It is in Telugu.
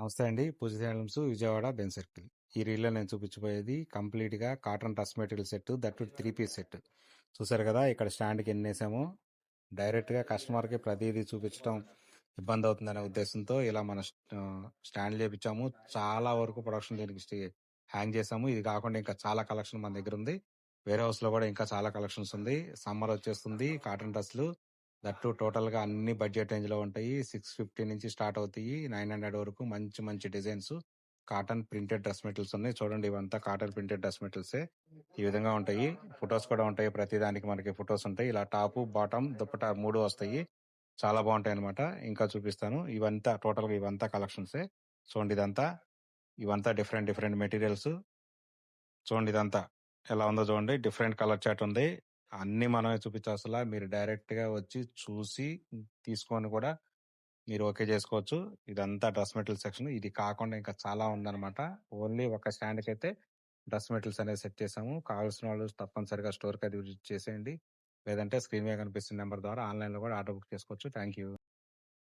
నమస్తే అండి. Pooja handlooms Vijayawada Benz circle. ఈ రీల్‌లో నేను చూపించబోయేది కంప్లీట్‌గా cotton dress material set, that 3 piece set. చూసారు కదా, ఇక్కడ స్టాండ్‌కి ఎన్నేసామో. డైరెక్ట్‌గా కస్టమర్‌కి ప్రతిదీ చూపించడం ఇబ్బంది అవుతుందనే ఉద్దేశంతో ఇలా మన స్టాండ్ చేపించాము. చాలా వరకు ప్రొడక్షన్ దీనికి హ్యాంగ్ చేసాము. ఇది కాకుండా ఇంకా చాలా కలెక్షన్ మన దగ్గర ఉంది. వేర్ హౌస్ లో కూడా ఇంకా చాలా కలెక్షన్స్ ఉంది. సమ్మర్ వచ్చేస్తుంది. కాటన్ డ్రెస్లు దట్టు టోటల్ గా అన్ని బడ్జెట్ రేంజ్ లో ఉంటాయి. 650 నుంచి స్టార్ట్ అవుతాయి. 900 వరకు మంచి మంచి designs cotton printed dress materials ఉన్నాయి. చూడండి, ఇవంతా కాటన్ ప్రింటెడ్ డ్రెస్ మెటీరియల్సే. ఈ విధంగా ఉంటాయి. ఫొటోస్ కూడా ఉంటాయి. ప్రతి దానికి మనకి ఫొటోస్ ఉంటాయి. ఇలా టాప్, బాటమ్, దుప్పటా 3 వస్తాయి. చాలా బాగుంటాయి అనమాట. ఇంకా చూపిస్తాను. ఇవంతా టోటల్ గా ఇవంతా కలెక్షన్సే. చూడండి, ఇవంతా డిఫరెంట్ డిఫరెంట్ మెటీరియల్స్. చూడండి, ఇదంతా ఎలా ఉందో చూడండి. డిఫరెంట్ కలర్ చార్ట్ ఉంది. అన్ని మనమే చూపించాల్సిన, మీరు డైరెక్ట్ గా వచ్చి చూసి తీసుకొని కూడా మీరు ఓకే చేసుకోవచ్చు. ఇదంతా డ్రెస్ మెటీరియల్ సెక్షన్. ఇది కాకుండా ఇంకా చాలా ఉందన్నమాట. ఓన్లీ ఒక స్టాండ్ కి అయితే డ్రెస్ మెటీరియల్స్ అనేది సెట్ చేసాము. కావాల్సిన వాళ్ళు తప్పనిసరిగా స్టోర్ కి అది విజిట్ చేసేయండి. లేదంటే స్క్రీన్ మీద కనిపిస్తున్న నెంబర్ ద్వారా ఆన్లైన్ లో కూడా ఆర్డర్ బుక్ చేసుకోవచ్చు. Thank you.